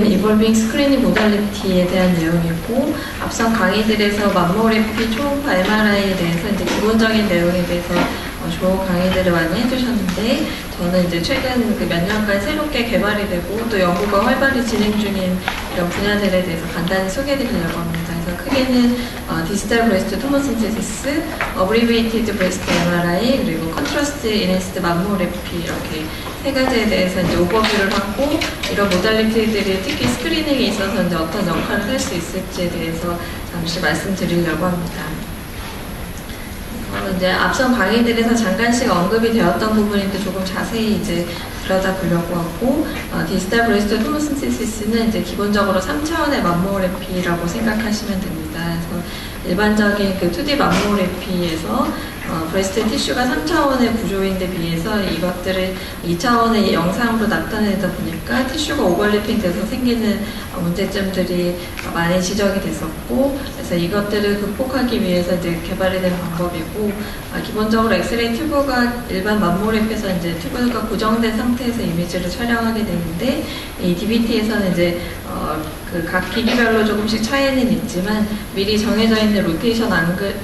이볼빙 스크리닝 모달리티에 대한 내용이고, 앞선 강의들에서 맘모그래피, 초음파 MRI에 대해서 이제 기본적인 내용에 대해서 좋은 강의들을 많이 해주셨는데, 저는 이제 최근 몇 년간 새롭게 개발이 되고 또 연구가 활발히 진행 중인 이런 분야들에 대해서 간단히 소개해드리려고 합니다. 그래서 크게는 디지털 브레스트 토모신테시스, 어브리비에이티드 브레스트 MRI, 그리고 컨트라스트 인핸스드 맘모그래피, 이렇게 세 가지에 대해서 이제 오버뷰를 하고, 이런 모달리티들이 특히 스크리닝에 있어서 이제 어떤 역할을 할 수 있을지에 대해서 잠시 말씀드리려고 합니다. 이제 앞선 강의들에서 잠깐씩 언급이 되었던 부분인데 조금 자세히 이제 들여다보려고 하고, 디지털 브레스트 토모신테시스는 이제 기본적으로 3차원의 맘모그래피라고 생각하시면 됩니다. 그래서 일반적인 그 2D 맘모그래피에서 브레스트 티슈가 3차원의 구조인데 비해서 이것들을 2차원의 영상으로 나타내다 보니까 티슈가 오버래핑 돼서 생기는 문제점들이 많이 지적이 됐었고, 그래서 이것들을 극복하기 위해서 이제 개발이 된 방법이고, 기본적으로 엑스레이 튜브가 일반 맘모그래피에서 이제 튜브가 고정된 상태에서 이미지를 촬영하게 되는데, 이 DBT에서는 이제 그 각 기기별로 조금씩 차이는 있지만 미리 정해져 있는 로테이션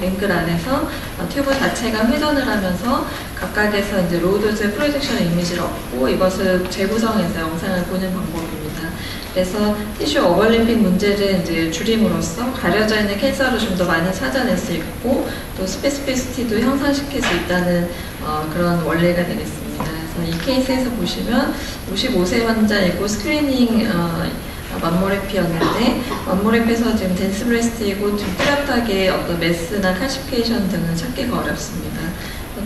앵글 안에서 튜브 자체가 회전을 하면서 각각에서 이제 로드의 프로젝션 이미지를 얻고 이것을 재구성해서 영상을 보는 방법입니다. 그래서 티슈 오버래핑 문제를 이제 줄임으로써 가려져 있는 캔서를 좀 더 많이 찾아낼 수 있고, 또 스페시피시티도 향상시킬 수 있다는 그런 원리가 되겠습니다. 그래서 이 케이스에서 보시면 55세 환자이고 스크리닝 맘모그래피였는데, 맘모그래피에서 지금 덴스 브레스트이고 좀 뚜렷하게 어떤 메스나 칼시피케이션 등을 찾기가 어렵습니다.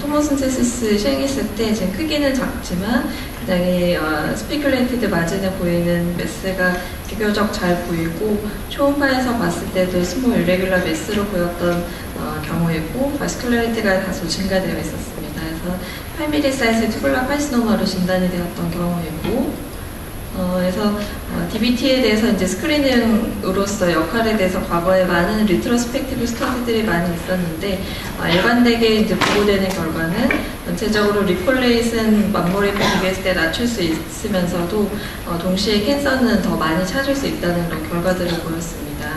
토모신테시스 시행했을 때 지금 크기는 작지만 굉장히 스피큘레이티드 마진에 보이는 메스가 비교적 잘 보이고, 초음파에서 봤을 때도 스몰 이레귤러 메스로 보였던 경우이고, 바스큘라리티가 다소 증가되어 있었습니다. 그래서 8mm 사이즈 튜블러 카시노마로 진단이 되었던 경우이고, 그래서 DBT에 대해서 이제 스크리닝으로서 역할에 대해서 과거에 많은 리트로스펙티브 스터디들이 많이 있었는데, 일관되게 이제 보고되는 결과는 전체적으로 리콜레이슨 맘모그래피 비교했을 때 낮출 수 있으면서도 동시에 캔서는 더 많이 찾을 수 있다는 그런 결과들을 보였습니다.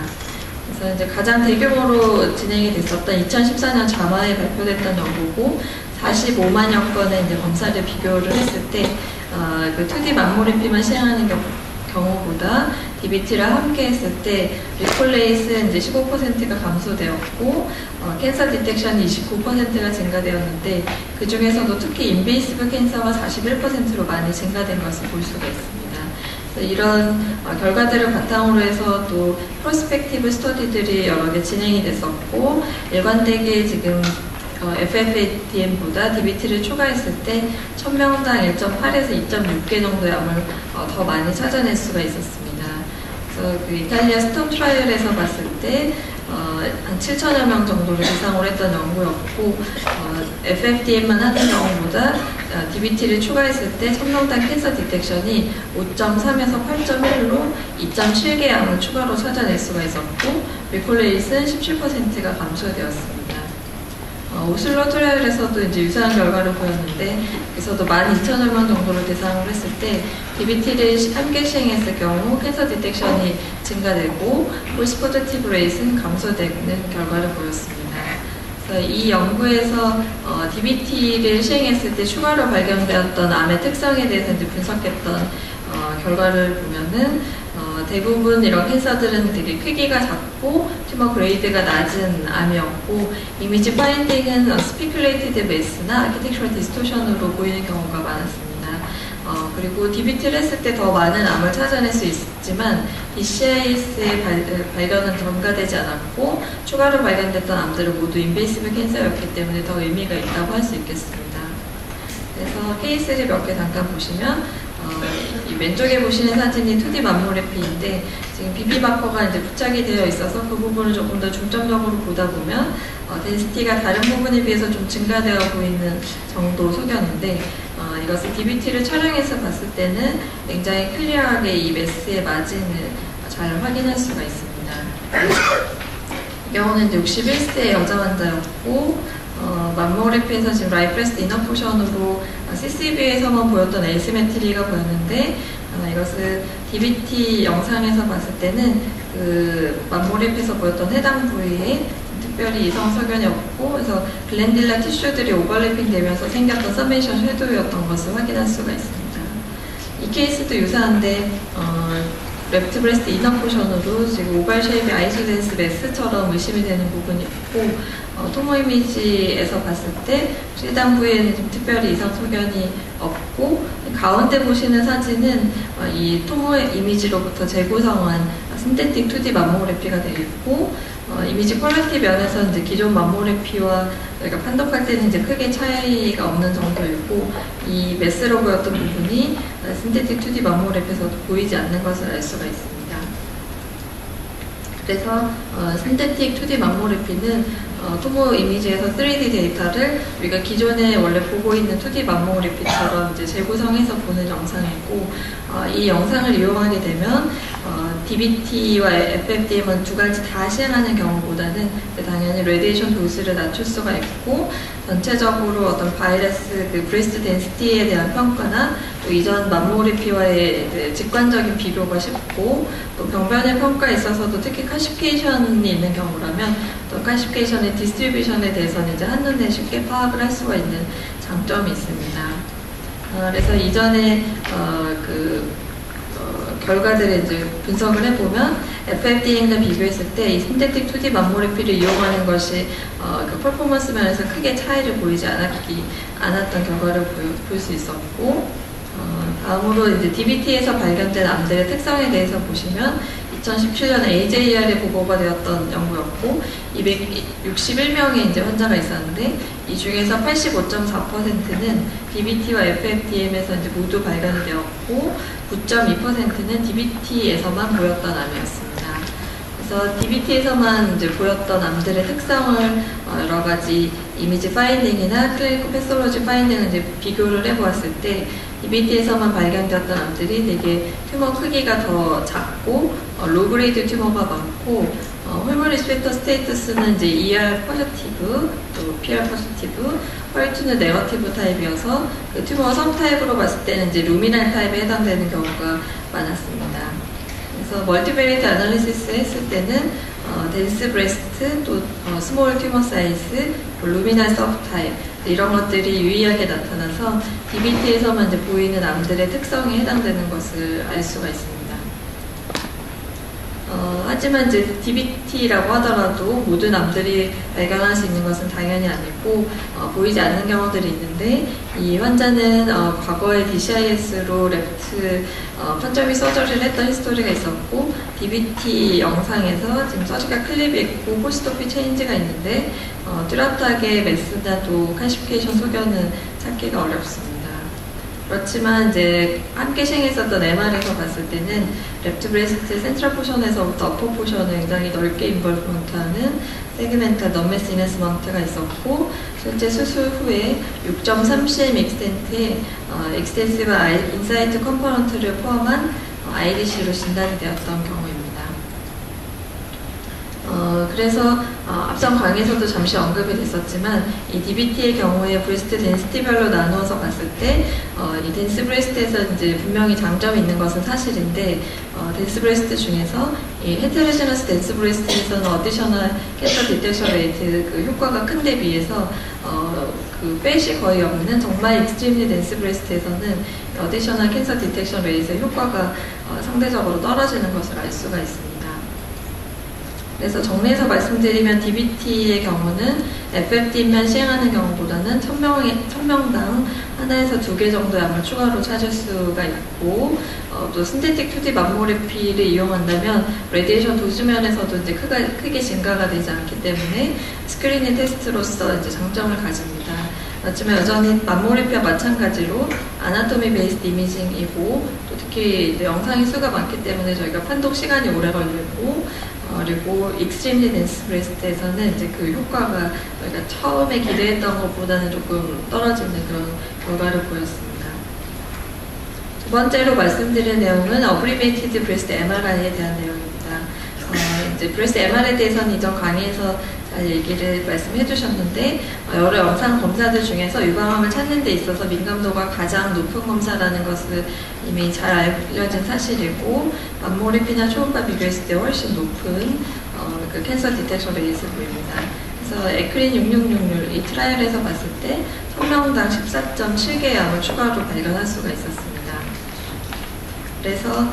그래서 이제 가장 대규모로 진행이 됐었던 2014년 자마에 발표됐던 연구고, 45만여 건의 이제 검사를 비교를 했을 때 그 2D 맘모그래피만 시행하는 경우보다 DBT를 함께 했을 때 리콜레이스는 이제 15%가 감소되었고, 캔서 디텍션이 29%가 증가되었는데, 그 중에서도 특히 인베이시브 캔서가 41%로 많이 증가된 것을 볼 수가 있습니다. 이런 결과들을 바탕으로 해서 또 프로스펙티브 스터디들이 여러 개 진행이 됐었고, 일관되게 지금 FFADM보다 DBT를 추가했을 때 1000명당 1.8에서 2.6개 정도의 암을 더 많이 찾아낼 수가 있었습니다. 그래서 그 이탈리아 스톰 트라이얼에서 봤을 때 한 7천여 명 정도를 대상으로 했던 연구였고, FFDM만 하는 경우보다 DBT를 추가했을 때 1000명당 캔서 디텍션이 5.3에서 8.1로 2.7개의 암을 추가로 찾아낼 수가 있었고, 리콜레이스는 17%가 감소되었습니다. 오슬로 트라이얼에서도 이제 유사한 결과를 보였는데, 여기서도 12,000여 명 정도를 대상으로 했을 때 DBT를 함께 시행했을 경우 캔서 디텍션이 증가되고 폴스 포지티브 레이트는 감소되는 결과를 보였습니다. 그래서 이 연구에서 DBT를 시행했을 때 추가로 발견되었던 암의 특성에 대해서 이제 분석했던 결과를 보면은 대부분 이런 캔서들은 되게 크기가 작고 튜머 그레이드가 낮은 암이었고, 이미지 파인딩은 스피큘레이티드 메스나 아키텍처럴 디스토션으로 보이는 경우가 많았습니다. 그리고 DBT를 했을 때 더 많은 암을 찾아낼 수 있지만 BCIS의 발견은 경과되지 않았고, 추가로 발견됐던 암들은 모두 인베이시브 캔서였기 때문에 더 의미가 있다고 할 수 있겠습니다. 그래서 케이스를 몇 개 잠깐 보시면, 이 왼쪽에 보시는 사진이 2D 맘모그래피인데, 지금 BB 마커가 이제 부착이 되어 있어서 그 부분을 조금 더 중점적으로 보다 보면 덴시티가 다른 부분에 비해서 좀 증가되어 보이는 정도 속였는데, 이것을 DBT를 촬영해서 봤을 때는 굉장히 클리어하게 이 메스의 마진을 잘 확인할 수가 있습니다. 이 경우는 61세 여자 환자였고, 맘모그래피에서 지금 라이프레스트 이너 포션으로 CCB에서만 보였던 에이시메트리가 보였는데, 이것은 DBT 영상에서 봤을 때는 그 만모랩에서 보였던 해당 부위에 특별히 이성 소견이 없고, 그래서 글랜딜라 티슈들이 오버래핑 되면서 생겼던 서메이션 섀도우였던 것을 확인할 수가 있습니다. 이 케이스도 유사한데 레프트 브레스트 이너 포션으로 지금 오발 쉐입의 아이소덴스 메스처럼 의심이 되는 부분이 있고, 토모 이미지에서 봤을 때 해당 부위에는 좀 특별히 이상 소견이 없고, 가운데 보시는 사진은 이 토모 이미지로부터 재구성한 신테틱 2D 맘모그래피가 되어 있고, 이미지 퀄리티 면에서 이제 기존 맘모그래피와 저희가 판독할 때는 이제 크게 차이가 없는 정도이고, 이 메스로 보였던 부분이 신테틱 2D 맘모그래피에서도 보이지 않는 것을 알 수가 있습니다. 그래서 신테틱 2D 맘모그래피는 토모 이미지에서 3D 데이터를 우리가 기존에 원래 보고 있는 2D 맘모그래피처럼 이제 재구성해서 보는 영상이고, 이 영상을 이용하게 되면 DBT와 FFDM은 두 가지 다 시행하는 경우보다는 당연히 레디에이션 도수를 낮출 수가 있고, 전체적으로 어떤 바이러스 그 브레스트 덴시티에 대한 평가나 또 이전 맘모그래피와의 직관적인 비교가 쉽고, 또 병변의 평가에 있어서도 특히 카시피케이션이 있는 경우라면 또 카시피케이션의 디스트리뷰션에 대해서는 이제 한눈에 쉽게 파악을 할 수가 있는 장점이 있습니다. 그래서 이전에 결과들을 이제 분석을 해보면 FFDM과 비교했을 때 이 신테틱 2D 맘모그래피를 이용하는 것이 그 퍼포먼스 면에서 크게 차이를 보이지 않았던 결과를 볼 수 있었고, 다음으로 이제 DBT에서 발견된 암들의 특성에 대해서 보시면 2017년 AJR에 보고가 되었던 연구였고, 261명의 이제 환자가 있었는데 이 중에서 85.4%는 DBT와 FFDM에서 이제 모두 발견이 되었고, 9.2%는 DBT에서만 보였던 암이었습니다. 그래서 DBT에서만 이제 보였던 암들의 특성을 여러 가지 이미지 파인딩이나 클리니컬 패솔로지 파인딩을 이제 비교를 해보았을 때 DBT에서만 발견되었던 암들이 되게 튜머 크기가 더 작고 로그레이드 튜머가 많고, 홀모 리스펙터 스테이투스는 이제 ER 포지티브, 또 PR 포지티브, 혈투는 네거티브 타입이어서 그 튜머가 섬 타입으로 봤을 때는 이제 루미날 타입에 해당되는 경우가 많았습니다. 그래서 멀티베리트 아날리시스 했을 때는 덴스 브레스트, 또 스몰 튜머 사이즈, 루미날 서브 타입 이런 것들이 유의하게 나타나서 DBT에서만 이제 보이는 암들의 특성에 해당되는 것을 알 수가 있습니다. 하지만 이제 DBT라고 하더라도 모든 암들이 발견할 수 있는 것은 당연히 아니고 보이지 않는 경우들이 있는데, 이 환자는 과거에 DCIS로 레프트 펀저미 서저리를 했던 히스토리가 있었고, DBT 영상에서 지금 서지컬 클립이 있고 포스트오피 체인지가 있는데 뚜렷하게 메스나 또 카시피케이션 소견은 찾기가 어렵습니다. 그렇지만 이제 함께 시행했었던 MR에서 봤을 때는 레프트 브레스트 센트럴 포션에서부터 어퍼 포션을 굉장히 넓게 인벌브먼트하는 세그멘탈 넌메스 이네스먼트가 있었고, 실제 수술 후에 6.3cm 익스텐트의 익스텐시브 인사이트 컴포넌트를 포함한 IDC로 진단이 되었던 경우입니다. 그래서 앞선 강의에서도 잠시 언급이 됐었지만 이 DBT의 경우에 브레스트 덴시티별로 나누어서 봤을 때 이 덴스 브레스트에서 이제 분명히 장점이 있는 것은 사실인데, 덴스 브레스트 중에서 이 헤테로지너스 덴스 브레스트에서는 어디셔널 캔서 디텍션 레이트 그 효과가 큰 데 비해서 그 팻이 거의 없는 정말 익스트림리 덴스 브레스트에서는 어디셔널 캔서 디텍션 레이트의 효과가 상대적으로 떨어지는 것을 알 수가 있습니다. 그래서 정리해서 말씀드리면 DBT의 경우는 FFD만 시행하는 경우보다는 1000명당 하나에서 2개 정도의 암을 추가로 찾을 수가 있고, 또 신테틱 2D 맘모그래피를 이용한다면 레디에이션 도수 면에서도 이제 크게 증가가 되지 않기 때문에 스크리닝 테스트로서 이제 장점을 가집니다. 하지만 여전히 맘모그래피와 마찬가지로 아나토미 베이스드 이미징이고, 또 특히 이제 영상의 수가 많기 때문에 저희가 판독 시간이 오래 걸리고, 그리고 익스트림리 덴스 브레스트에서는 이제 그 효과가 저희가 처음에 기대했던 것보다는 조금 떨어지는 그런 결과를 보였습니다. 두 번째로 말씀드릴 내용은 어브리베이티드 브레스트 MRI에 대한 내용입니다. 이제 브레스트 MR에 대해서는 이전 강의에서 잘 얘기를 말씀해 주셨는데 여러 영상 검사들 중에서 유방암을 찾는 데 있어서 민감도가 가장 높은 검사라는 것은 이미 잘 알려진 사실이고 맘모그래피나 초음파 비교했을 때 훨씬 높은 그 캔서 디텍션 레이스 보입니다. 그래서 에크린 6666 이 트라이얼에서 봤을 때 1000명당 14.7개의 암을 추가로 발견할 수가 있었습니다. 그래서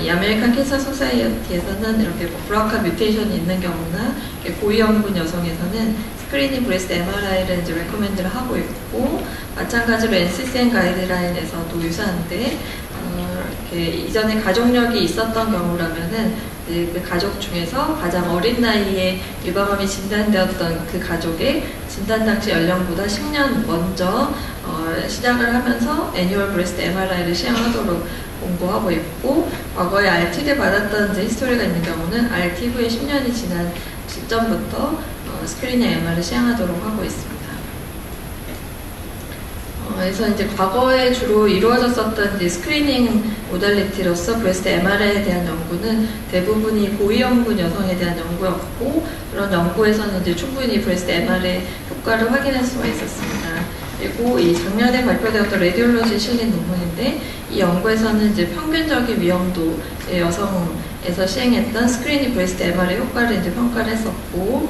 이 아메리칸 캔서 소사이어티에서는 이렇게 브라카 뮤테이션이 있는 경우나 고위험군 여성에서는 스크리닝 브레스트 MRI를 이제 레코멘드를 하고 있고, 마찬가지로 NCCN 가이드라인에서도 유사한데 이렇게 이전에 가족력이 있었던 경우라면은 그 가족 중에서 가장 어린 나이에 유방암이 진단되었던 그 가족의 진단 당시 연령보다 10년 먼저 시작을 하면서 애뉴얼 브레스트 MRI를 시행하도록 공고하고 있고, 과거에 RT를 받았던 이제 히스토리가 있는 경우는 RT 후에 10년이 지난 시점부터 스크리닝 MR을 시행하도록 하고 있습니다. 그래서 이제 과거에 주로 이루어졌었던 이제 스크리닝 모달리티로서 브레스트 MR에 대한 연구는 대부분이 고위험군 여성에 대한 연구였고, 그런 연구에서는 이제 충분히 브레스트 MR의 효과를 확인할 수가 있었습니다. 그리고 이 작년에 발표되었던 레디올로지 실린 논문인데, 이 연구에서는 이제 평균적인 위험도의 여성에서 시행했던 스크리닝 브레스트 MR의 효과를 이제 평가를 했었고,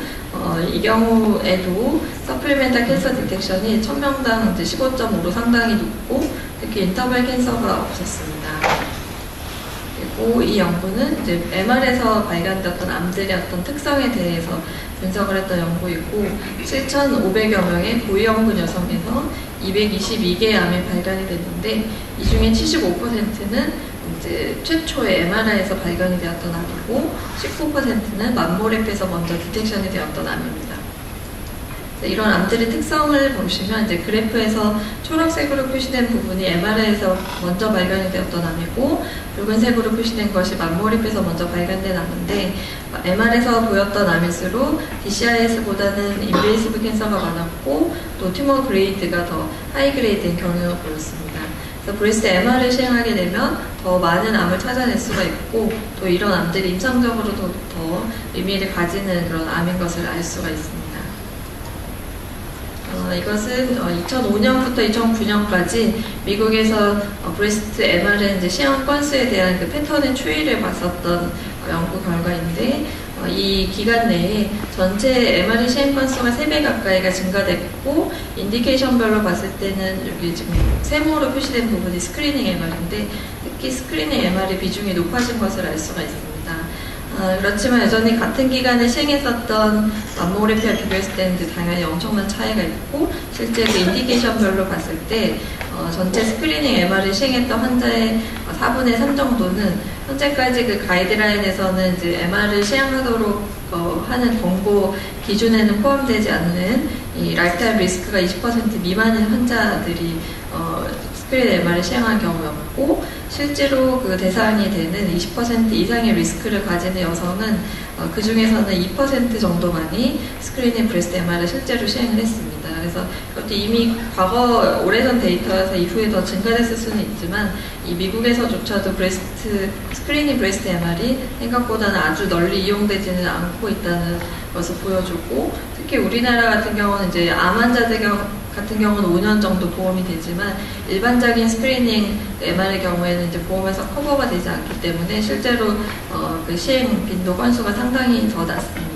이 경우에도 서플리멘탈 캔서 디텍션이 1000명당 이제 15.5로 상당히 높고, 특히 인터벌 캔서가 없었습니다. 그리고 이 연구는 이제 MR에서 발견됐던 암들의 어떤 특성에 대해서 분석을 했던 연구이고, 7,500여 명의 고위험군 여성에서 222개의 암이 발견이 됐는데, 이 중에 75%는 이제 최초의 MRI에서 발견이 되었던 암이고, 19%는 맘모랩에서 먼저 디텍션이 되었던 암입니다. 이런 암들의 특성을 보시면 이제 그래프에서 초록색으로 표시된 부분이 MRI에서 먼저 발견이 되었던 암이고, 붉은색으로 표시된 것이 맘모랩에서 먼저 발견된 암인데, MR에서 보였던 암일수록 DCIS보다는 인베이시브 캔서가 많았고, 또 튜머 그레이드가 더 하이 그레이드인 경우가 보였습니다. 그래서 브레스트 MR을 시행하게 되면 더 많은 암을 찾아낼 수가 있고, 또 이런 암들이 임상적으로도 더 의미를 가지는 그런 암인 것을 알 수가 있습니다. 이것은 2005년부터 2009년까지 미국에서 브레스트 MR의 이제 시행 건수에 대한 그 패턴의 추이를 봤었던 연구 결과인데, 이 기간 내에 전체 MR의 시행 건수가 3배 가까이가 증가됐고, 인디케이션별로 봤을 때는 여기 지금 세모로 표시된 부분이 스크리닝 MR인데, 특히 스크리닝 MR의 비중이 높아진 것을 알 수가 있습니다. 그렇지만 여전히 같은 기간에 시행했었던 맘모그래피와 비교했을 때는 이제 당연히 엄청난 차이가 있고, 실제 그 인디케이션별로 봤을 때 전체 스크리닝 MR을 시행했던 환자의 4분의 3 정도는 현재까지 그 가이드라인에서는 이제 MR을 시행하도록 하는 권고 기준에는 포함되지 않는 이 라이프타임 리스크가 20% 미만인 환자들이 스크린 MR을 시행한 경우였고, 실제로 그 대상이 되는 20% 이상의 리스크를 가지는 여성은 그 중에서는 2% 정도만이 스크리닝 브레스트 MR을 실제로 시행을 했습니다. 그래서 이것도 이미 과거 오래전 데이터여서 이후에 더 증가됐을 수는 있지만, 이 미국에서조차도 스크리닝 브레스트 MR이 생각보다는 아주 널리 이용되지는 않고 있다는 것을 보여주고, 특히 우리나라 같은 경우는 이제 암 환자들 같은 경우는 5년 정도 보험이 되지만, 일반적인 스크리닝 MR의 경우에는 이제 보험에서 커버가 되지 않기 때문에 실제로 그 시행 빈도 건수가 상당히 더 낮습니다.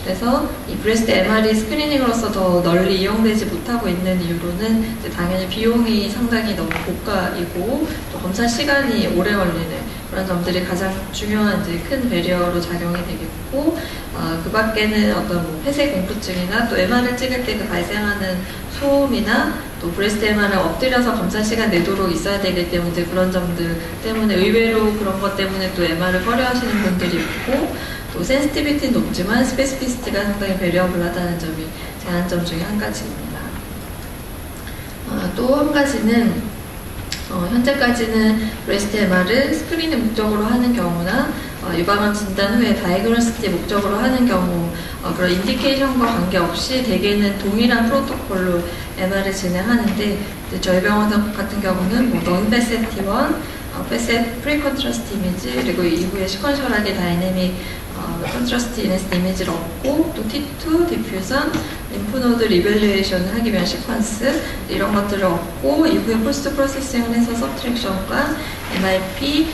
그래서 이 브레스트 MR이 스크리닝으로서 더 널리 이용되지 못하고 있는 이유로는 이제 당연히 비용이 상당히 너무 고가이고, 또 검사 시간이 오래 걸리는 그런 점들이 가장 중요한 이제 큰 배리어로 작용이 되겠고, 그 밖에는 어떤 뭐 폐쇄 공포증이나 또 MR을 찍을 때 그 발생하는 소음이나 또 브레스트 MR을 엎드려서 검사 시간 내도록 있어야 되기 때문에 이제 그런 점들 때문에 의외로 그런 것 때문에 또 MR을 꺼려하시는 분들이 있고, 또 센시티비티는 높지만 스페시피시티가 상당히 베리어블하다는 점이 제한점 중에 한 가지입니다. 또 한 가지는 현재까지는 브레스트 MR을 스크리닝 목적으로 하는 경우나 유방암 진단 후에 다이그노스틱 목적으로 하는 경우, 그런 인디케이션과 관계없이 대개는 동일한 프로토콜로 MR을 진행하는데, 저희 병원 같은 경우는 뭐 non-BST1, 페셋 프리 컨트라스트 이미지, 그리고 이후에 시퀀셜하게 다이내믹 컨트라스트 이네스 이미지를 얻고, 또 T2 디퓨전, 림프노드 리밸류에이션을 하기 위한 시퀀스 이런 것들을 얻고, 이후에 포스트 프로세싱을 해서 서브트랙션과 MIP,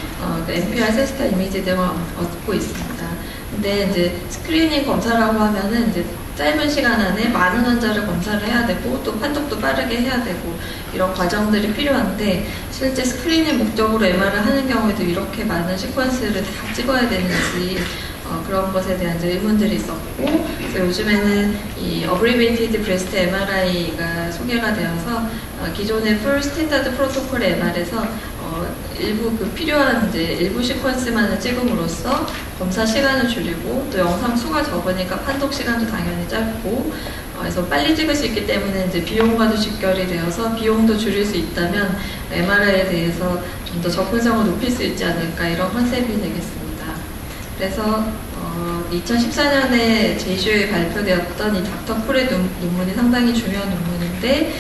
NPR 세스타 이미지 등을 얻고 있습니다. 근데 이제 스크리닝 검사라고 하면은 이제 짧은 시간 안에 많은 환자를 검사를 해야 되고, 또 판독도 빠르게 해야 되고, 이런 과정들이 필요한데, 실제 스크리닝 목적으로 MR을 하는 경우에도 이렇게 많은 시퀀스를 다 찍어야 되는지 그런 것에 대한 이제 의문들이 있었고, 그래서 요즘에는 이 Abbreviated Breast MRI가 소개가 되어서 기존의 풀 스탠다드 프로토콜 MR에서 일부 그 필요한 이제 일부 시퀀스만을 찍음으로써 검사 시간을 줄이고, 또 영상 수가 적으니까 판독 시간도 당연히 짧고, 그래서 빨리 찍을 수 있기 때문에 이제 비용과도 직결이 되어서 비용도 줄일 수 있다면 MRI에 대해서 좀 더 접근성을 높일 수 있지 않을까, 이런 컨셉이 되겠습니다. 그래서 2014년에 제이슈에 발표되었던 이 닥터 풀의 논문이 상당히 중요한 논문인데,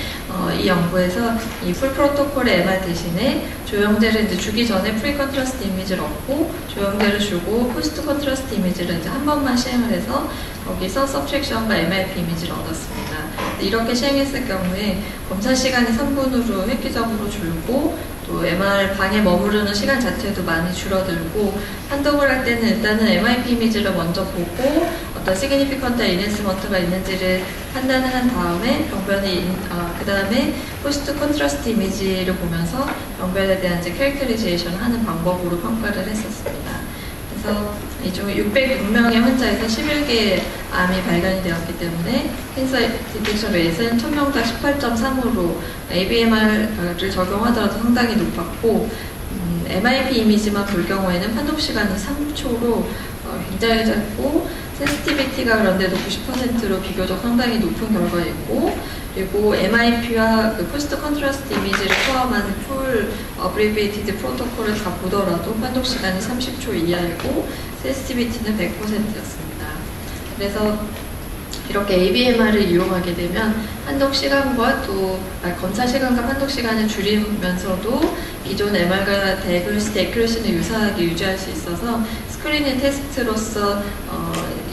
이 연구에서 이 풀 프로토콜의 MR 대신에 조영제를 이제 주기 전에 프리 컨트라스트 이미지를 얻고, 조영제를 주고 포스트 컨트라스트 이미지를 이제 한 번만 시행을 해서 거기서 서브트랙션과 MIP 이미지를 얻었습니다. 이렇게 시행했을 경우에 검사 시간이 3분으로 획기적으로 줄고, 또 MR 방에 머무르는 시간 자체도 많이 줄어들고, 판독을 할 때는 일단은 MIP 이미지를 먼저 보고 어떤 시그니피컨트 이네스먼트가 있는지를 판단을 한 다음에 그 다음에 포스트 컨트라스트 이미지를 보면서 병변에 대한 이제 캐릭터리제이션을 하는 방법으로 평가를 했었습니다. 그래서 이 중 606명의 환자에서 11개의 암이 발견이 되었기 때문에 캔서 디텍션 레이트는 1000명당 18.3으로 ABMR을 적용하더라도 상당히 높았고, MIP 이미지만 볼 경우에는 판독 시간이 3초로 굉장히 짧고, 센시티비티가 그런데도 90%로 비교적 상당히 높은 결과였고, 그리고 MIP와 그 포스트 컨트라스트 이미지를 포함한 풀 어브리비에이티드 프로토콜을 다 보더라도 판독 시간이 30초 이하이고, 센시티비티는 100%였습니다. 그래서 이렇게 ABMR을 이용하게 되면 판독 시간과 또 검사 시간과 판독 시간을 줄이면서도 기존 MR과 다이그노스틱 애큐러시는 유사하게 유지할 수 있어서 스크리닝 테스트로서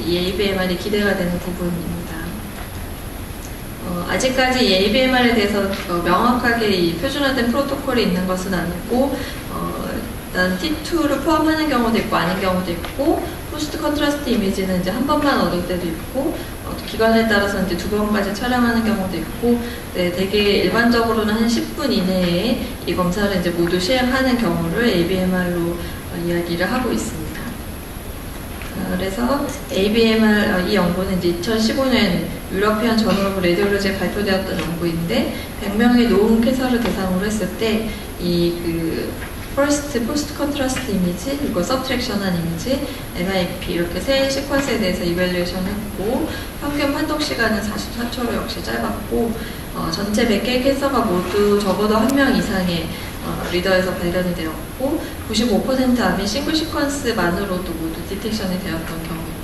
이 ABMR이 기대가 되는 부분입니다. 아직까지 이 ABMR에 대해서 명확하게 이 표준화된 프로토콜이 있는 것은 아니고, 일단 T2를 포함하는 경우도 있고 아닌 경우도 있고, 포스트 컨트라스트 이미지는 이제 한 번만 얻을 때도 있고, 기간에 따라서 이제 2번까지 촬영하는 경우도 있고, 네, 되게 일반적으로는 한 10분 이내에 이 검사를 이제 모두 시행하는 경우를 ABMR로 이야기를 하고 있습니다. 그래서 ABMR 이 연구는 이제 2015년 유러피안 저널 오브 레디올로지에 발표되었던 연구인데, 100명의 노은 캔서를 대상으로 했을 때 퍼스트, 포스트 컨트라스트 이미지, 그리고 서브트랙션한 이미지, MIP 이렇게 세 시퀀스에 대해서 이밸류에이션 했고, 평균 판독 시간은 44초로 역시 짧았고, 전체 100개의 캔서가 모두 적어도 1명 이상의 리더에서 발견이 되었고, 95% 암이 싱글 시퀀스만으로도 모두 디텍션이 되었던 경우입니다.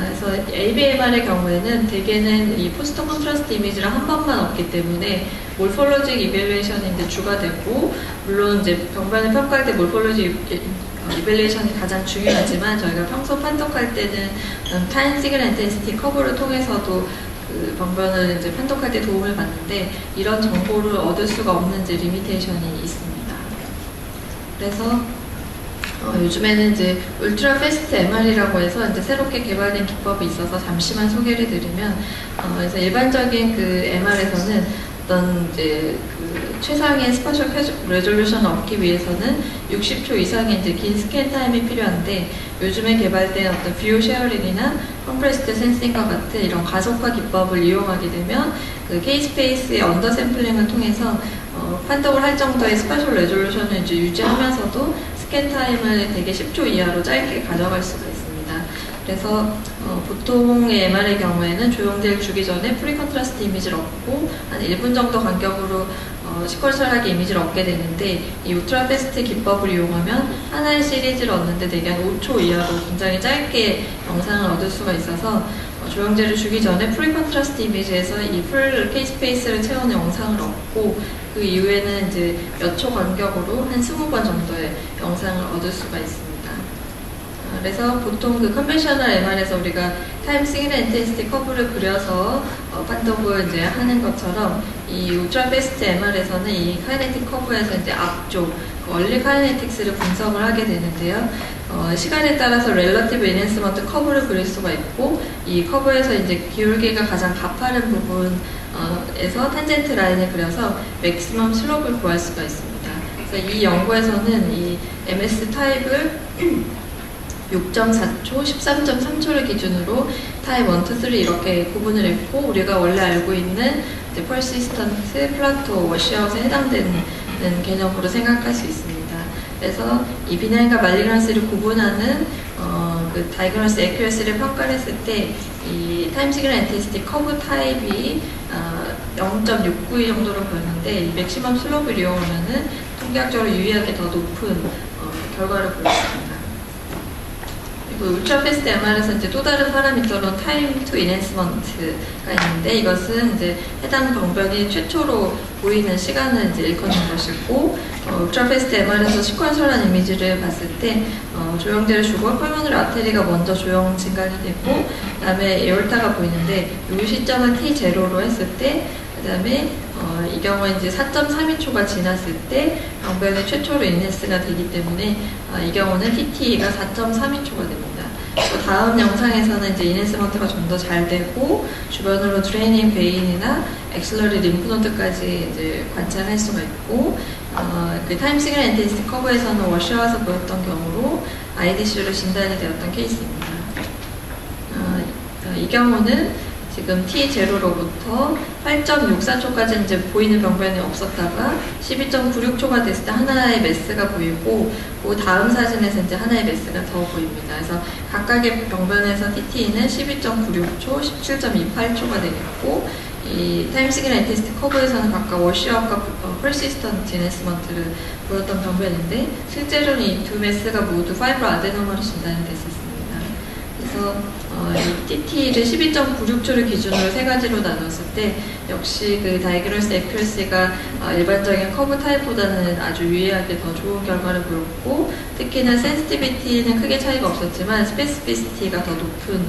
그래서 ABMR의 경우에는 대개는 이 포스트 컨트라스트 이미지를 한 번만 얻기 때문에 몰폴로직 이밸류에이션이 이제 주가 되고, 물론 이제 병변을 평가할 때 몰폴로직 이밸류에이션이 가장 중요하지만, 저희가 평소 판독할 때는 타임 시그널 인텐시티 커브를 통해서도 그 병변을 이제 판독할 때 도움을 받는데, 이런 정보를 얻을 수가 없는 이제 리미테이션이 있습니다. 그래서 요즘에는 이제 울트라 패스트 MR이라고 해서 이제 새롭게 개발된 기법이 있어서 잠시만 소개를 드리면, 그래서 일반적인 그 MR에서는 어떤 이제 그 최상의 스파셜 레졸루션을 얻기 위해서는 60초 이상의 이제 긴 스캔 타임이 필요한데, 요즘에 개발된 어떤 뷰 쉐어링이나 컴프레스드 센싱과 같은 이런 가속화 기법을 이용하게 되면 그 K-스페이스의 언더 샘플링을 통해서 판독을 할 정도의 스파셜 레졸루션을 이제 유지하면서도 스캔 타임을 되게 10초 이하로 짧게 가져갈 수가 있습니다. 그래서 보통의 MR의 경우에는 조영제를 주기 전에 프리 컨트라스트 이미지를 얻고 한 1분 정도 간격으로 시퀀셜하게 이미지를 얻게 되는데, 이 울트라 패스트 기법을 이용하면 하나의 시리즈를 얻는데 대개 한 5초 이하로 굉장히 짧게 영상을 얻을 수가 있어서 조형제를 주기 전에 프리 컨트라스트 이미지에서 이 풀 K-스페이스를 채우는 영상을 얻고 그 이후에는 이제 몇 초 간격으로 한 20번 정도의 영상을 얻을 수가 있습니다. 그래서 보통 그 컨벤셔널 MR에서 우리가 타임 시그널 인텐시티 커브를 그려서 판독을 이제 하는 것처럼 이 울트라 패스트 MR에서는 이 카이네틱 커브에서 이제 앞쪽 얼리 카이네틱스를 분석을 하게 되는데요. 시간에 따라서 렐러티브 인핸스먼트 커브를 그릴 수가 있고 이 커브에서 이제 기울기가 가장 가파른 부분에서 탄젠트 라인을 그려서 맥시멈 슬롭을 구할 수가 있습니다. 그래서 이 연구에서는 이 MS 타입을 6.4초, 13.3초를 기준으로 타입 1, 2, 3 이렇게 구분을 했고 우리가 원래 알고 있는 퍼시스턴트, 플라토, 워시아웃에 해당되는 개념으로 생각할 수 있습니다. 그래서 이 비나인과 말리그런스를 구분하는 그 다이그노스 에큐러시를 평가를 했을 때 이 타임 시그널 인텐시티 커브 타입이 0.692 정도로 보였는데 이 맥시멈 슬롭을 이용하면은 통계학적으로 유의하게 더 높은 결과를 보였습니다. 그리고 울트라 패스트 MR에서 이제 또 다른 파라미터로 타임 투 인핸스먼트가 있는데 이것은 이제 해당 병변이 최초로 보이는 시간을 이제 일컫는 것이고 울트라 패스트 MR에서 시퀀셜한 이미지를 봤을 때 조형제를 주고 펄모너리 아테리가 먼저 조형 증가가 되고 그 다음에 에올타가 보이는데 이 시점은 T0로 했을 때 그 다음에 이 경우에 이제 4.32초가 지났을 때 병변이 최초로 인핸스가 되기 때문에 이 경우는 TT가 4.32초가 됩니다. 또 다음 영상에서는 이제 인핸스먼트가 좀 더 잘 되고 주변으로 드레이닝 베인이나 엑슬러리 림프노드까지 이제 관찰할 수가 있고 그 타임 시그널 인텐시티 커브에서는 워셔와서 보였던 경우로 IDC로 진단이 되었던 케이스입니다. 이 경우는 지금 T0로부터 8.64초까지 이제 보이는 병변이 없었다가 12.96초가 됐을 때 하나의 메스가 보이고 그 다음 사진에서 이제 하나의 메스가 더 보입니다. 그래서 각각의 병변에서 TT는 12.96초, 17.28초가 되겠고 이 타임 시그널 인텐시티 커브에서는 각각 워시아웃과 퍼시스턴트 인핸스먼트를 보였던 병변인데 실제로는 이 두 메스가 모두 파이브로 아데노마로 진단이 됐었습니다. 그래서 이 TT를 12.96초를 기준으로 세 가지로 나눴을 때 역시 그 다이그노스 에큐러시가 일반적인 커브 타입보다는 아주 유의하게 더 좋은 결과를 보였고 특히나 센시티비티는 크게 차이가 없었지만 스페시피시티가 더 높은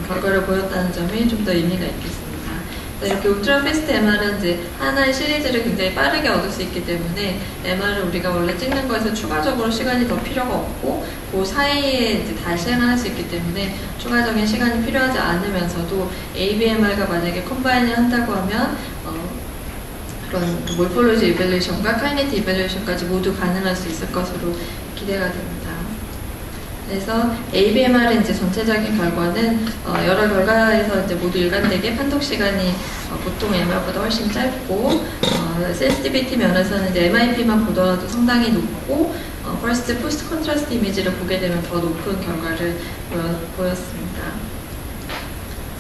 결과를 보였다는 점이 좀 더 의미가 있겠습니다. 이렇게 울트라 패스트 MR은 이제 하나의 시리즈를 굉장히 빠르게 얻을 수 있기 때문에 MR을 우리가 원래 찍는 거에서 추가적으로 시간이 더 필요가 없고 그 사이에 이제 다시 할 수 있기 때문에 추가적인 시간이 필요하지 않으면서도 ABMR과 만약에 컴바인을 한다고 하면 그런 몰폴로지 이밸루에이션과 카이네틱 이밸루에이션까지 모두 가능할 수 있을 것으로 기대가 됩니다. 그래서 ABMR의 이제 전체적인 결과는 여러 결과에서 이제 모두 일관되게 판독 시간이 보통 MR보다 훨씬 짧고 센시티비티 면에서는 이제 MIP만 보더라도 상당히 높고 퍼스트 포스트 컨트라스트 이미지를 보게 되면 더 높은 결과를 보였습니다.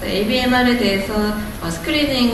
ABMR에 대해서 스크리닝